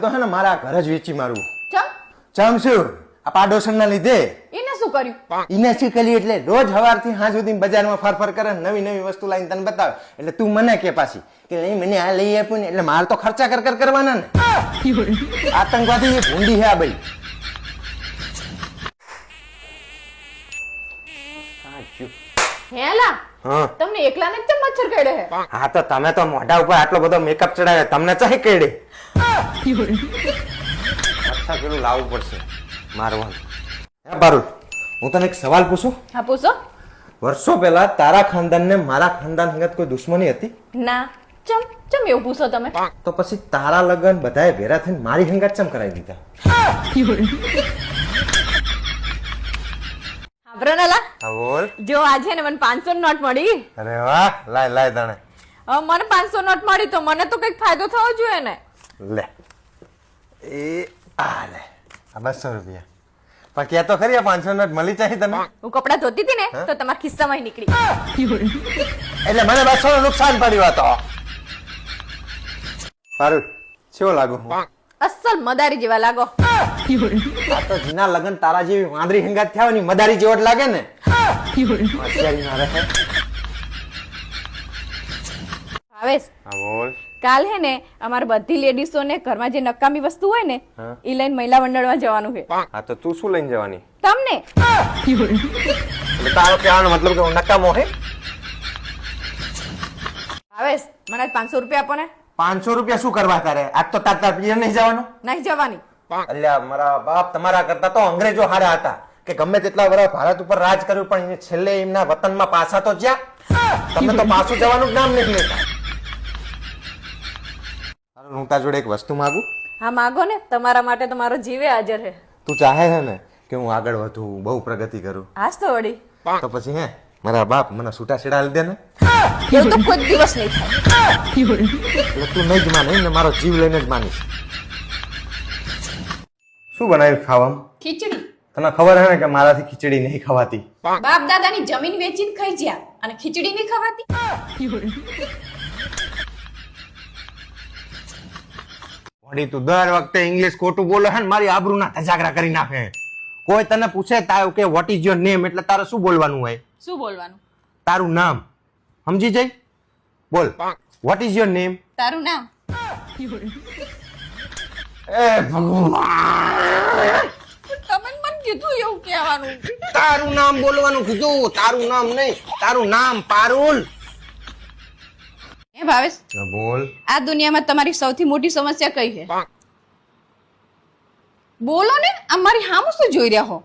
તો હે ને મારા ઘર જ વેચી મારવું. ચમ ચમ શું? આ પાડોશનના લીધે. એને શું કર્યું? ઈને શું કરી એટલે રોજ સવારથી સાંજ સુધી બજારમાં ફરફર કરે ને નવી નવી વસ્તુ લાવીને તને બતાવે. એટલે તું મને કે પાછી કે નહીં મને આ લઈ આપ્યું ને એટલે મારે તો ખર્ચા કર કરવાના ને. આતંકવાદી એ ભૂંડી હે આ ભાઈ. હેલા હા તમને એકલાને જ ચમ મચ્છર કરડે હે? હા તો તમે તો મોઢા ઉપર આટલો બધો મેકઅપ ચડાવે તમને ચાહી કેડે. અચ્છા પેલું લાવવું પડશે મારવાનું. હે બારુલ હું તને એક સવાલ પૂછું. હા પૂછો. વર્ષો પહેલા તારા ખાનદાન ને મારા ખાનદાન હંગત કોઈ દુશ્મની હતી? ના. ચમ ચમ એવું પૂછો તમે? તો પછી તારા લગન બધાએ ભેરા થઈને મારી હંગાત ચમ કરાવી દીધા? બ્રનલા હા બોલ. જો આજે ને મને 500 નોટ મળી. અરે વાહ લાય તને. હવે મને 500 નોટ મળી તો મને તો કઈક ફાયદો થવો જોઈએ ને. લે એ આ લે આ 200 રૂપિયા. પણ ક્યાં તો ખરી આ 500 નોટ મળી ચાહી તને? હું કપડા ધોતી હતી ને તો તમારા ખિસ્સામાં નીકળી. એટલે મને 200 નું નુકસાન પડ્યું હતો. સારું કેવો લાગુ? અસલ મદારી જેવા લાગો. આ તો જીના લગન તારા જેવી વાંદરી હંગાત થયા ની મદારી જેવો જ લાગે ને. હોશિયારી ના રહે. ભાવેશ હા બોલ. કાલ હે ને અમાર બધી લેડીઝો ને ઘરમાં જે નકામી વસ્તુ હોય ને ઈ લઈને મહિલા મંડળમાં જવાનું છે. હા તો તું શું લઈને જવાની? તમને એટલે તારો કહેવાનો મતલબ કે હું નકામો હે? ભાવેશ મને 500 રૂપિયા આપો ને. 500 રૂપિયા શું કરવા તારે? આજ તો તાર પિયર નહીં જવાનું? નહીં જવાની. અલ્યા મારા બાપ તમારા કરતા તો અંગ્રેજો હારા હતા કે ગમે તેટલા વર્ષ ભારત ઉપર રાજ કર્યું પણ છેલ્લે એમના વતનમાં પાછા તો જ્યાં. તમે તો પાછું જવાનું જ નામ નથી લેતા. હું તાર જોડે એક વસ્તુ માંગુ? હા માગો ને, તમારા માટે તો મારો જીવે હાજર છે. તું ચાહે છે ને કે હું આગળ વધું બહુ પ્રગતિ કરું? હાસ તો વળી. તો પછી હે મારા બાપ મને છૂટા છેડા લીધે ને એવું તો કોઈ દિવસ નહીં થાય. એટલે તું નહીં જ માને ને મારો જીવ લઈને જ માનીશ. શું બનાવ્યું ખાવામાં? ખીચડી. તને ખબર હે ને કે મારાથી ખીચડી નહીં ખવાતી. બાપ દાદાની જમીન વેચીને ખાઈ જ્યા અને ખીચડી નહીં ખવાતી. વળી તું દર વખતે ઇંગ્લિશ ખોટું બોલે છે ને મારી આબરૂના ધજાગરા કરી નાખે. કોઈ તને પૂછે તારું કે વોટ ઇઝ યોર નેમ એટલે તારે શું બોલવાનું હોય? શું બોલવાનું? તારું નામ. સમજી જઈ બોલ. What is your name? તારું નામ. એ ભગવાન તમે મને કીધું એવું કહેવાનું. તારું નામ બોલવાનું કીધું, તારું નામ નહીં, તારું નામ પારુલ. એ ભાવેશ બોલ. આ દુનિયામાં તમારી સૌથી મોટી સમસ્યા કઈ છે? બોલો ને, આ મારી હામું શું જોઈ રહ્યા હો?